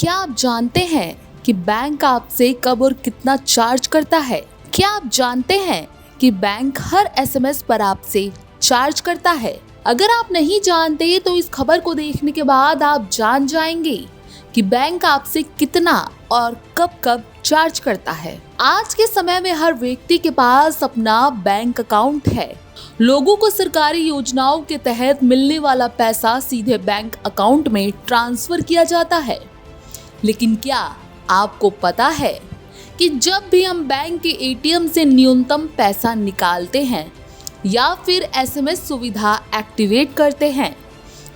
क्या आप जानते हैं कि बैंक आपसे कब और कितना चार्ज करता है? क्या आप जानते हैं कि बैंक हर एसएमएस पर आपसे चार्ज करता है? अगर आप नहीं जानते तो इस खबर को देखने के बाद आप जान जाएंगे कि बैंक आपसे कितना और कब कब चार्ज करता है। आज के समय में हर व्यक्ति के पास अपना बैंक अकाउंट है। लोगों को सरकारी योजनाओं के तहत मिलने वाला पैसा सीधे बैंक अकाउंट में ट्रांसफर किया जाता है। लेकिन क्या आपको पता है कि जब भी हम बैंक के एटीएम से न्यूनतम पैसा निकालते हैं या फिर एसएमएस सुविधा एक्टिवेट करते हैं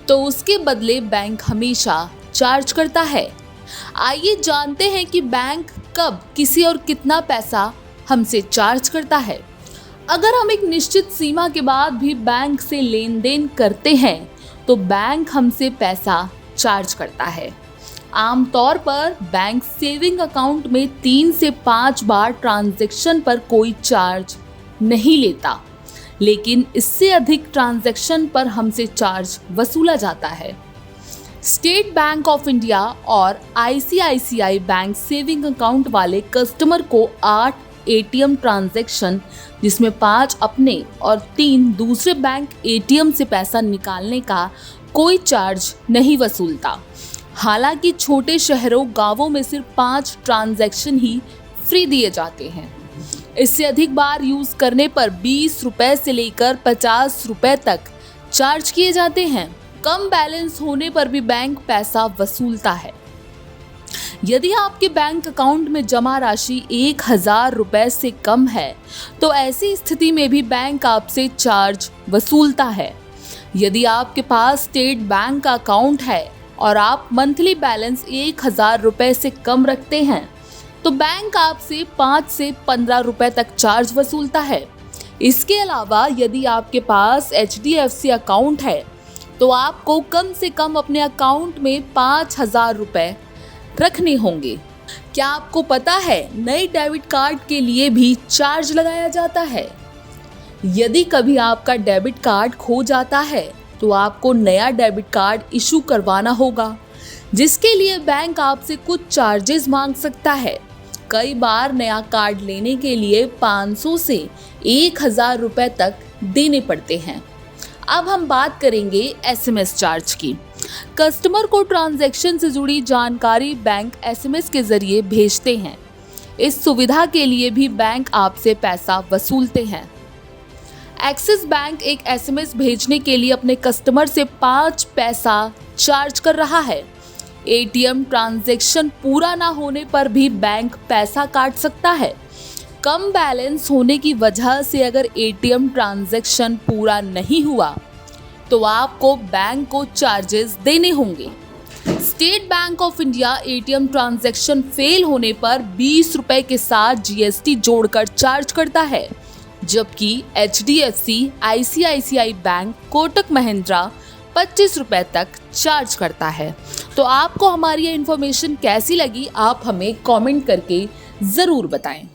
तो उसके बदले बैंक हमेशा चार्ज करता है। आइए जानते हैं कि बैंक कब, किसी और कितना पैसा हमसे चार्ज करता है। अगर हम एक निश्चित सीमा के बाद भी बैंक से लेन देन करते हैं तो बैंक हमसे पैसा चार्ज करता है। आमतौर पर बैंक सेविंग अकाउंट में 3 से 5 बार ट्रांजैक्शन पर कोई चार्ज नहीं लेता, लेकिन इससे अधिक ट्रांजैक्शन पर हमसे चार्ज वसूला जाता है। स्टेट बैंक ऑफ इंडिया और आईसीआईसीआई बैंक सेविंग अकाउंट वाले कस्टमर को 8 एटीएम ट्रांजैक्शन, जिसमें 5 अपने और 3 दूसरे बैंक एटीएम से पैसा निकालने का कोई चार्ज नहीं वसूलता। हालांकि छोटे शहरों, गांवों में सिर्फ 5 ट्रांजैक्शन ही फ्री दिए जाते हैं। इससे अधिक बार यूज करने पर 20 रुपए से लेकर 50 रुपए तक चार्ज किए जाते हैं। कम बैलेंस होने पर भी बैंक पैसा वसूलता है। यदि आपके बैंक अकाउंट में जमा राशि 1000 रुपए से कम है तो ऐसी स्थिति में भी बैंक आपसे चार्ज वसूलता है। यदि आपके पास स्टेट बैंक का अकाउंट है और आप मंथली बैलेंस 1000 रुपए से कम रखते हैं तो बैंक आपसे 5 से 15 रुपए तक चार्ज वसूलता है। इसके अलावा यदि आपके पास HDFC अकाउंट है तो आपको कम से कम अपने अकाउंट में 5000 रुपए रखने होंगे। क्या आपको पता है नए डेबिट कार्ड के लिए भी चार्ज लगाया जाता है? यदि कभी आपका डेबिट कार्ड खो जाता है तो आपको नया डेबिट कार्ड इशू करवाना होगा, जिसके लिए बैंक आपसे कुछ चार्जेस मांग सकता है। कई बार नया कार्ड लेने के लिए 500 से 1000 रुपए तक देने पड़ते हैं। अब हम बात करेंगे एसएमएस चार्ज की। कस्टमर को ट्रांजैक्शन से जुड़ी जानकारी बैंक एसएमएस के जरिए भेजते हैं। इस सुविधा के लिए भी बैंक आपसे पैसा वसूलते हैं। एक्सिस बैंक एक एसएमएस भेजने के लिए अपने कस्टमर से 5 पैसा चार्ज कर रहा है। एटीएम ट्रांजैक्शन पूरा ना होने पर भी बैंक पैसा काट सकता है। कम बैलेंस होने की वजह से अगर एटीएम ट्रांजैक्शन पूरा नहीं हुआ तो आपको बैंक को चार्जेस देने होंगे। State bank of India ATM transaction fail होने पर 20 रुपए के साथ जीएसटी जोड़कर चार्ज करता है, जबकि HDFC, ICICI bank, Kotak Mahindra 25 रुपए तक चार्ज करता है। तो आपको हमारी ये इन्फॉर्मेशन कैसी लगी, आप हमें कमेंट करके ज़रूर बताएं।